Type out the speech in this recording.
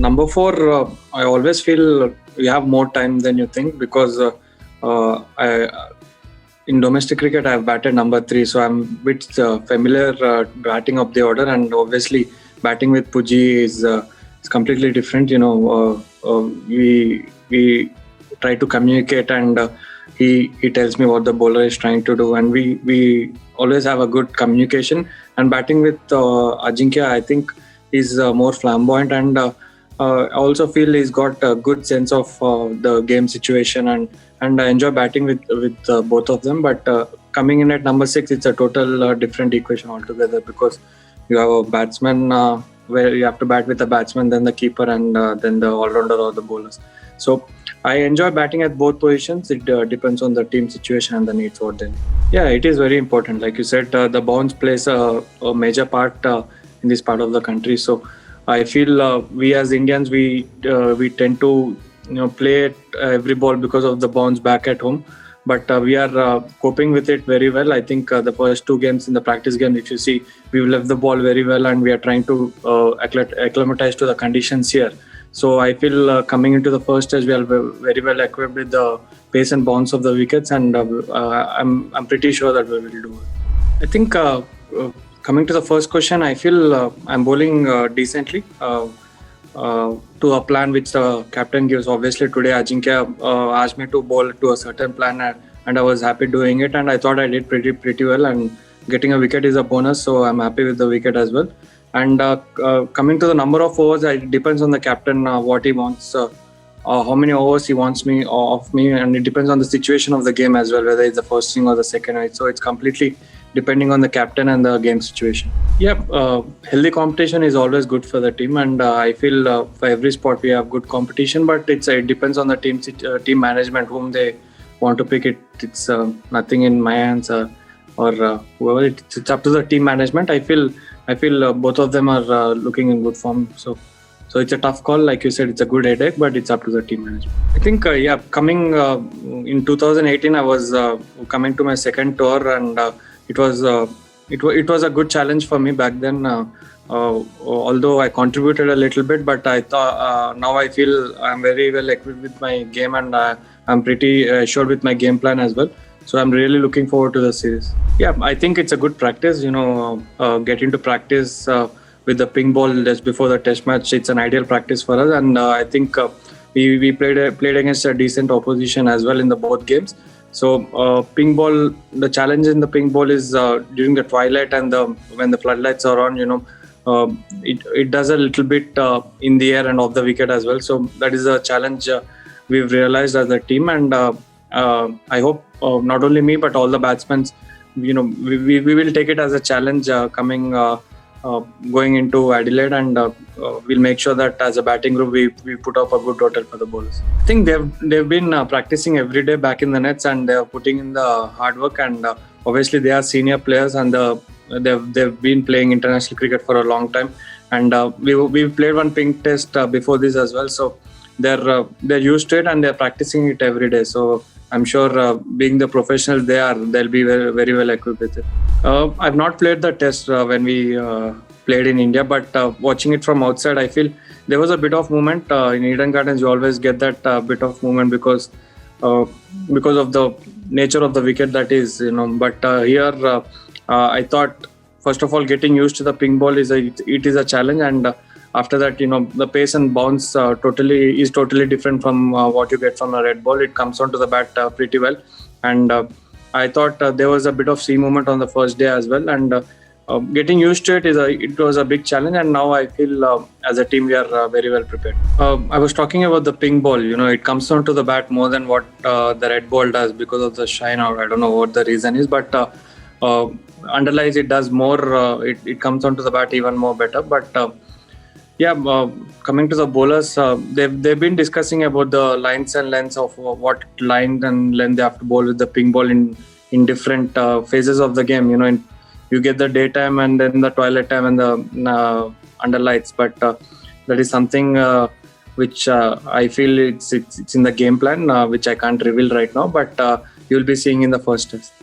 Number four, I always feel you have more time than you think because I in domestic cricket I've batted number three, so I'm a bit familiar batting up the order, and obviously batting with Puji is completely different. We try to communicate, and he tells me what the bowler is trying to do, and we always have a good communication. And batting with Ajinkya, I think he's more flamboyant, and I also feel he's got a good sense of the game situation, and I enjoy batting with both of them. But coming in at number six, it's a total different equation altogether, because you have a batsman where you have to bat with the batsman, then the keeper, and then the all-rounder or the bowlers. So I enjoy batting at both positions. It depends on the team situation and the needs for them. Yeah, it is very important. Like you said, the bounce plays a major part in this part of the country. So I feel we as Indians, we tend to play every ball because of the bounce back at home. But we are coping with it very well. I think the first two games in the practice game, if you see, we've left the ball very well, and we are trying to acclimatize to the conditions here. So I feel coming into the first stage, we are very well equipped with the pace and bounce of the wickets, and I'm pretty sure that we will do it. I think coming to the first question, I feel I'm bowling decently to a plan which the captain gives. Obviously today Ajinkya asked me to bowl to a certain plan, and I was happy doing it, and I thought I did pretty well, and getting a wicket is a bonus, so I'm happy with the wicket as well. And coming to the number of overs, it depends on the captain what he wants, how many overs he wants me of me, and it depends on the situation of the game as well, whether it's the first inning or the second inning. So it's completely depending on the captain and the game situation. Yeah, healthy competition is always good for the team, and I feel for every sport we have good competition, but it depends on the team management whom they want to pick. It's nothing in my hands or whoever. It's up to the team management. I feel both of them are looking in good form. So it's a tough call. Like you said, it's a good headache, but it's up to the team management. I think, coming in 2018, I was coming to my second tour, and it was a good challenge for me back then. Although I contributed a little bit, but I thought now I feel I'm very well equipped with my game, and I'm pretty sure with my game plan as well. So I'm really looking forward to the series. Yeah, I think it's a good practice. Getting to practice with the pink ball just before the test match, it's an ideal practice for us. And I think we played against a decent opposition as well in the both games. So pink ball, the challenge in the pink ball is during the twilight and when the floodlights are on, it does a little bit in the air and off the wicket as well. So that is a challenge we've realized as a team, and I hope not only me but all the batsmen, we will take it as a challenge going into Adelaide, and we'll make sure that as a batting group we put up a good total for the bowlers. I think they've been practicing every day back in the nets, and they're putting in the hard work, and obviously they are senior players, and they've been playing international cricket for a long time, and we've played one pink test before this as well, so they're used to it, and they're practicing it every day. So I'm sure being the professionals they'll be very, very well equipped with it. I've not played the test when we played in India, but watching it from outside, I feel there was a bit of movement. In Eden Gardens, you always get that bit of movement because of the nature of the wicket that is, But here, I thought, first of all, getting used to the pink ball is a challenge, and after that, the pace and bounce is totally different from what you get from a red ball. It comes onto the bat pretty well, and I thought there was a bit of sea movement on the first day as well, and getting used to it was a big challenge. And now I feel as a team we are very well prepared. I was talking about the pink ball. It comes onto the bat more than what the red ball does because of the shine out. I don't know what the reason is, but underlies it does more. It comes onto the bat even more better, but. Coming to the bowlers, they've been discussing about the lines and lengths of what line and length they have to bowl with the pink ball in different phases of the game. You get the daytime and then the twilight time and the underlights, but that is something which I feel it's in the game plan, which I can't reveal right now, but you'll be seeing in the first test.